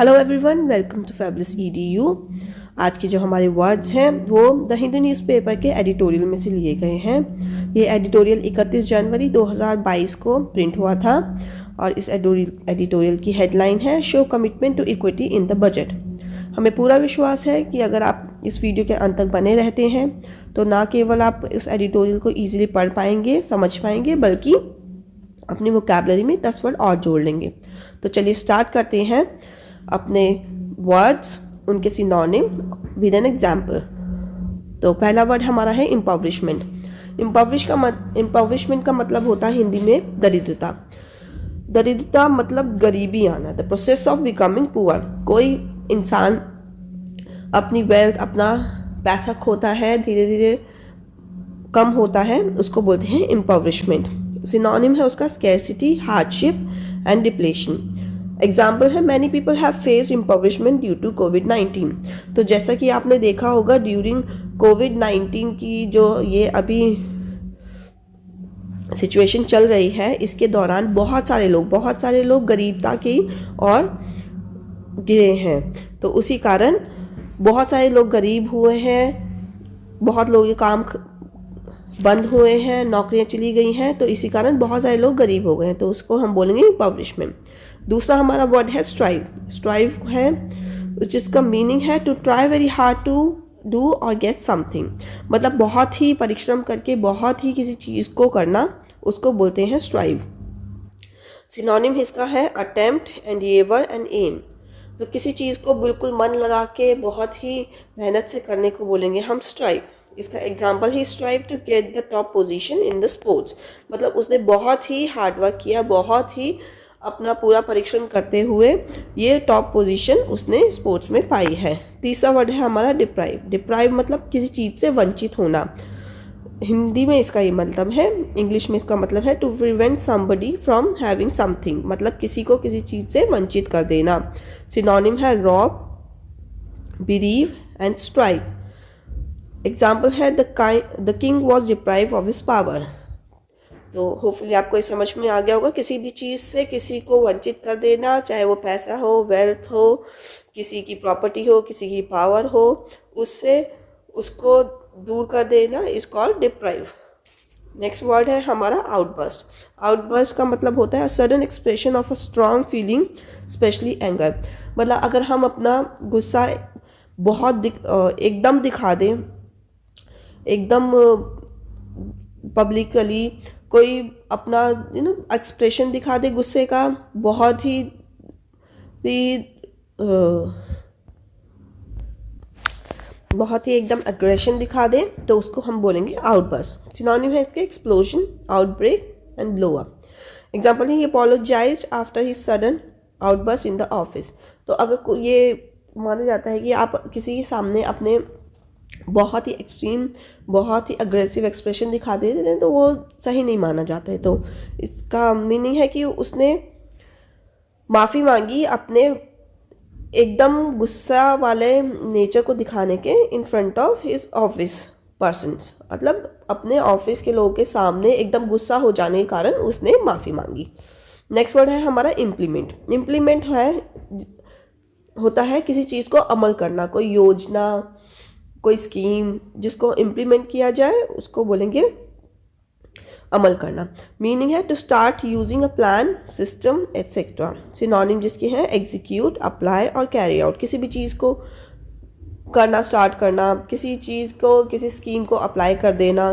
Hello everyone, welcome to fabulous EDU। आज के जो हमारे वर्ड्स हैं वो द हिंदू न्यूज़पेपर के एडिटोरियल में से लिए गए हैं। ये एडिटोरियल 31 जनवरी 2022 को प्रिंट हुआ था और इस एडिटोरियल की हेडलाइन है show commitment to equity in the budget. हमें पूरा विश्वास है कि अगर आप इस वीडियो के अंत तक बने रहते हैं तो ना केवल आप इस एडिटोरियल को ईजिली पढ़ पाएंगे, समझ पाएंगे, बल्कि अपनी वोकैबुलरी में 10 वर्ड और जोड़ लेंगे। तो चलिए स्टार्ट करते हैं अपने वर्ड्स, उनके सिनोनिम विद एन एग्जाम्पल। तो पहला वर्ड हमारा है इम्पॉवरिशमेंट। इम्पॉवरिशमेंट का मतलब होता है हिंदी में दरिद्रता। दरिद्रता मतलब गरीबी आना, the process of becoming poor. कोई इंसान अपनी वेल्थ, अपना पैसा खोता है, धीरे धीरे कम होता है, उसको बोलते हैं इम्पॉवरिशमेंट। सिनोनिम है उसका scarcity, hardship and depletion. Example है many people have faced impoverishment due to कोविड-19। तो जैसा कि आपने देखा होगा ड्यूरिंग कोविड-19 की जो ये अभी सिचुएशन चल रही है, इसके दौरान बहुत सारे लोग गरीबता की ओर गिरे हैं। तो उसी कारण बहुत सारे लोग गरीब हुए हैं, बहुत लोगों के काम बंद हुए हैं, नौकरियां चली गई हैं, तो इसी कारण बहुत सारे लोग गरीब हो गए हैं। तो उसको हम बोलेंगे इम्पॉवरिशमेंट। दूसरा हमारा वर्ड है स्ट्राइव। स्ट्राइव है जिसका मीनिंग है to try very hard to do और गेट समथिंग। मतलब बहुत ही परिश्रम करके बहुत ही किसी चीज़ को करना, उसको बोलते हैं स्ट्राइव। सिनोनिम इसका है अटेम्प्ट, एंडिएवर एंड एम। तो किसी चीज़ को बिल्कुल मन लगा के बहुत ही मेहनत से करने को बोलेंगे हम स्ट्राइव। इसका एग्जाम्पल ही strive to get the top position in the sports. मतलब उसने बहुत ही हार्डवर्क किया, बहुत ही अपना पूरा परिश्रम करते हुए ये टॉप पोजीशन उसने स्पोर्ट्स में पाई है। तीसरा वर्ड है हमारा डिप्राइव। डिप्राइव मतलब किसी चीज़ से वंचित होना। हिंदी में इसका ये मतलब है, इंग्लिश में इसका मतलब है to prevent somebody from having something. मतलब किसी को किसी चीज़ से वंचित कर देना। सिनोनिम है रॉब, बिरीव एंड स्ट्राइव। एग्जाम्पल है the king was deprive of his power. तो होपफुली आपको ये समझ में आ गया होगा, किसी भी चीज़ से किसी को वंचित कर देना, चाहे वो पैसा हो, वेल्थ हो, किसी की प्रॉपर्टी हो, किसी की पावर हो, उससे उसको दूर कर देना is called deprive. Next word है हमारा आउटबर्स्ट। आउटबर्स्ट का मतलब होता है sudden expression of a strong feeling, specially anger. मतलब अगर हम अपना गुस्सा बहुत एकदम दिखा दें, एकदम पब्लिकली कोई अपना एक्सप्रेशन दिखा दे गुस्से का, बहुत ही एकदम एग्रेशन दिखा दे, तो उसको हम बोलेंगे आउटबर्स्ट। सिनोनिम है इसके explosion, outbreak and blow up. Example है he apologised after his sudden outburst in the office. तो अगर ये माना जाता है कि आप किसी के सामने अपने बहुत ही एक्सट्रीम, बहुत ही अग्रेसिव एक्सप्रेशन दिखा देते हैं तो वो सही नहीं माना जाता है। तो इसका मीनिंग है कि उसने माफ़ी मांगी अपने एकदम गुस्सा वाले नेचर को दिखाने के in front of his office persons. मतलब अपने ऑफिस के लोगों के सामने एकदम गुस्सा हो जाने के कारण उसने माफ़ी मांगी। नेक्स्ट वर्ड है हमारा इम्प्लीमेंट। इम्प्लीमेंट होता है किसी चीज़ को अमल करना, कोई योजना, कोई स्कीम जिसको इम्प्लीमेंट किया जाए उसको बोलेंगे अमल करना। मीनिंग है to start using a plan, system etcetera. Synonym जिसकी है एग्जीक्यूट, अप्लाई और कैरी आउट। किसी भी चीज़ को करना, स्टार्ट करना, किसी चीज़ को, किसी स्कीम को अप्लाई कर देना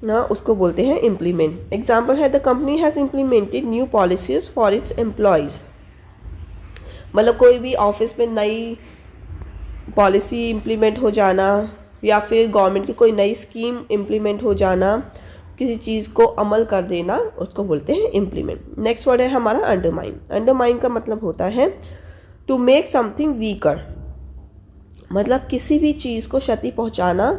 ना, उसको बोलते हैं इम्प्लीमेंट। एग्जाम्पल है the company has implemented new policies for its employees. मतलब कोई भी ऑफिस में नई पॉलिसी इम्प्लीमेंट हो जाना या फिर गवर्नमेंट की कोई नई स्कीम इम्प्लीमेंट हो जाना, किसी चीज़ को अमल कर देना, उसको बोलते हैं इम्प्लीमेंट। नेक्स्ट वर्ड है हमारा अंडरमाइन। अंडरमाइन का मतलब होता है टू मेक समथिंग वीकर। मतलब किसी भी चीज़ को क्षति पहुंचाना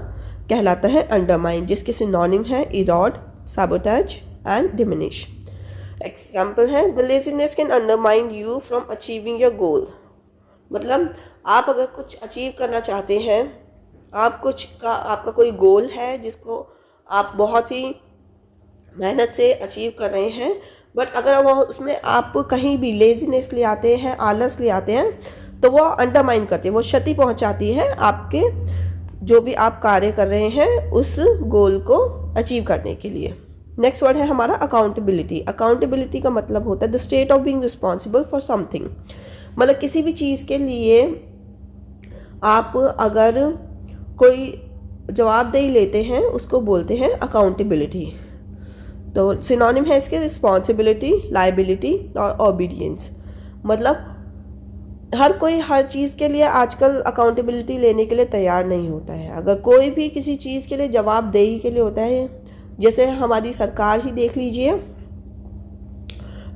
कहलाता है अंडरमाइन, जिसके सिनोनिम है erode, sabotage and diminish. Example है the laziness can undermine you from achieving your goal. मतलब आप अगर कुछ अचीव करना चाहते हैं, आपका कोई गोल है जिसको आप बहुत ही मेहनत से अचीव कर रहे हैं, बट अगर वो उसमें आप कहीं भी लेजीनेस ले आते हैं, आलस ले आते हैं, तो वो अंडरमाइन करती है, वो क्षति पहुंचाती है आपके जो भी आप कार्य कर रहे हैं उस गोल को अचीव करने के लिए। नेक्स्ट वर्ड है हमारा अकाउंटेबिलिटी। अकाउंटेबिलिटी का मतलब होता है the state of being responsible for something. मतलब किसी भी चीज़ के लिए आप अगर कोई जवाबदेही लेते हैं उसको बोलते हैं अकाउंटेबिलिटी। तो सिनोनिम है इसके रिस्पॉन्सिबिलिटी, लायबिलिटी और ओबीडियंस। मतलब हर कोई हर चीज़ के लिए आजकल अकाउंटेबिलिटी लेने के लिए तैयार नहीं होता है। अगर कोई भी किसी चीज़ के लिए जवाबदेही के लिए होता है, जैसे हमारी सरकार ही देख लीजिए,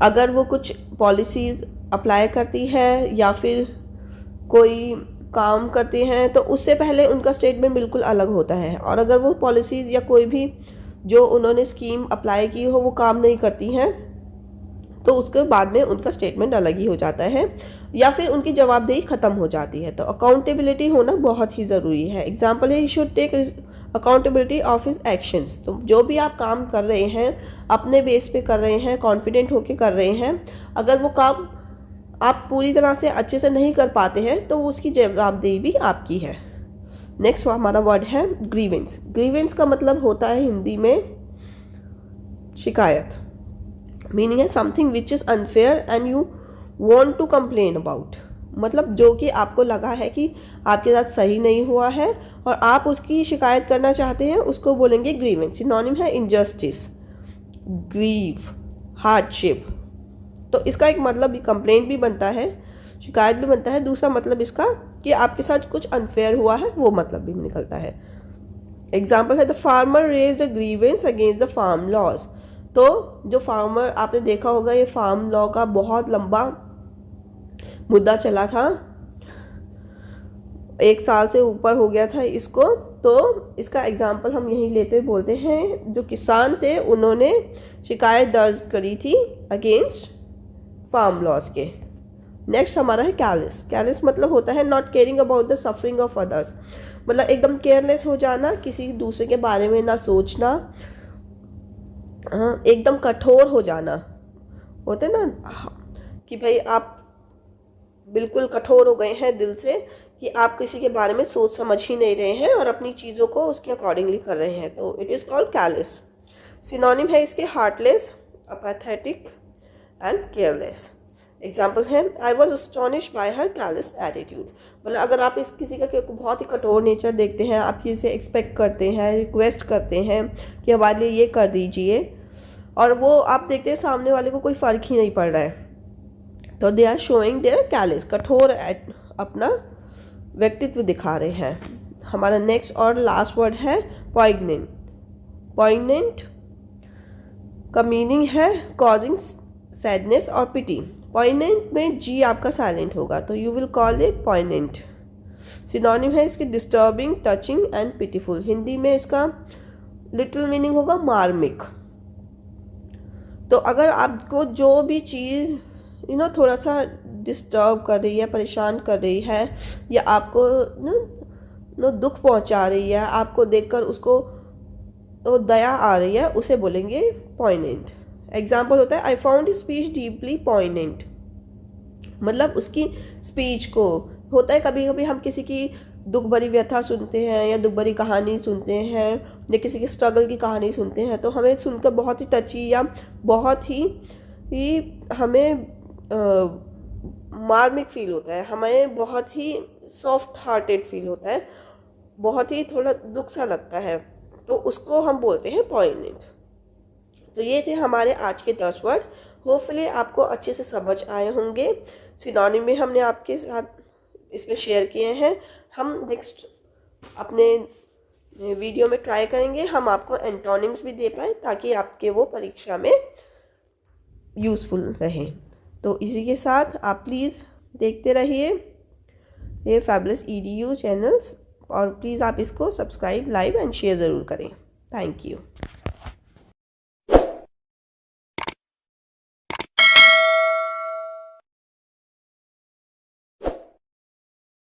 अगर वो कुछ पॉलिसीज़ अप्लाई करती है या फिर कोई काम करती हैं तो उससे पहले उनका स्टेटमेंट बिल्कुल अलग होता है। और अगर वो पॉलिसीज़ या कोई भी जो उन्होंने स्कीम अप्लाई की हो वो काम नहीं करती हैं तो उसके बाद में उनका स्टेटमेंट अलग ही हो जाता है या फिर उनकी जवाबदेही ख़त्म हो जाती है। तो अकाउंटेबिलिटी होना बहुत ही ज़रूरी है। एग्जाम्पल है, he should take accountability of his actions. तो जो भी आप काम कर रहे हैं अपने बेस पे कर रहे हैं, कॉन्फिडेंट होके कर रहे हैं, अगर वो काम आप पूरी तरह से अच्छे से नहीं कर पाते हैं तो उसकी जवाबदेही भी आपकी है। नेक्स्ट हमारा वर्ड है ग्रीवेंस। ग्रीवेंस का मतलब होता है हिंदी में शिकायत। मीनिंग है something which is unfair and you want to complain about. मतलब जो कि आपको लगा है कि आपके साथ सही नहीं हुआ है और आप उसकी शिकायत करना चाहते हैं, उसको बोलेंगे ग्रीवेंस। सिनोनिम है इनजस्टिस, ग्रीव, हार्डशिप। तो इसका एक मतलब भी कंप्लेंट भी बनता है, शिकायत भी बनता है। दूसरा मतलब इसका कि आपके साथ कुछ अनफेयर हुआ है, वो मतलब भी निकलता है। एग्जाम्पल है the farmer raised a grievance against the farm laws. तो जो फार्मर, आपने देखा होगा ये फार्म लॉ का बहुत लंबा मुद्दा चला था, 1 साल से ऊपर हो गया था इसको। तो इसका एग्जाम्पल हम यही लेते हुए बोलते हैं जो किसान थे उन्होंने शिकायत दर्ज करी थी अगेंस्ट फार्म लॉज के। नेक्स्ट हमारा है कैरलेस। कैरलेस मतलब होता है not caring about the suffering of others. मतलब एकदम केयरलेस हो जाना, किसी दूसरे के बारे में ना सोचना, एकदम कठोर हो जाना। होता है ना कि भाई आप बिल्कुल कठोर हो गए हैं दिल से कि आप किसी के बारे में सोच समझ ही नहीं रहे हैं और अपनी चीज़ों को उसके अकॉर्डिंगली कर रहे हैं। तो it is called careless. Synonym है इसके heartless, apathetic and careless. Example है I was astonish by her careless attitude. मतलब अगर आप इस किसी का बहुत ही कठोर नेचर देखते हैं, आप चीज़ से एक्सपेक्ट करते हैं, रिक्वेस्ट करते हैं कि हमारे लिए ये कर दीजिए, और वो आप देखते हैं सामने वाले को कोई फ़र्क ही नहीं पड़ रहा है, तो दे आर शोइंग देयर कैरलेस, कठोर अपना व्यक्तित्व दिखा रहे हैं। हमारा नेक्स्ट और लास्ट वर्ड है पॉइग्नेंट। पॉइग्नेंट का मीनिंग है कॉजिंग सैडनेस और पिटी। पॉइग्नेंट में जी आपका साइलेंट होगा, तो you will call it poignant. Synonym है इसके disturbing, touching and pitiful. Hindi में इसका लिटिल मीनिंग होगा मार्मिक। तो अगर आपको जो भी चीज़ थोड़ा सा डिस्टर्ब कर रही है, परेशान कर रही है, या आपको दुख पहुंचा रही है, आपको देखकर उसको तो दया आ रही है, उसे बोलेंगे पॉइग्नेंट। एग्जाम्पल होता है I found speech deeply poignant. मतलब उसकी स्पीच को होता है, कभी कभी हम किसी की दुख भरी व्यथा सुनते हैं या दुख भरी कहानी सुनते हैं या किसी की स्ट्रगल की कहानी सुनते हैं, तो हमें सुनकर बहुत ही टची या बहुत ही हमें मार्मिक फील होता है, हमें बहुत ही सॉफ्ट हार्टेड फील होता है, बहुत ही थोड़ा दुख सा लगता है, तो उसको हम बोलते हैं पॉइग्नेंट। तो ये थे हमारे आज के 10 वर्ड। होपफुली आपको अच्छे से समझ आए होंगे। सिनोनिम में हमने आपके साथ इसमें शेयर किए हैं। हम नेक्स्ट अपने वीडियो में ट्राई करेंगे हम आपको एंटोनिम्स भी दे पाए ताकि आपके वो परीक्षा में यूज़फुल रहे। तो इसी के साथ आप प्लीज़ देखते रहिए ये फैबुलस EDU चैनल्स, और प्लीज़ आप इसको सब्सक्राइब, लाइक एंड शेयर ज़रूर करें। Thank you.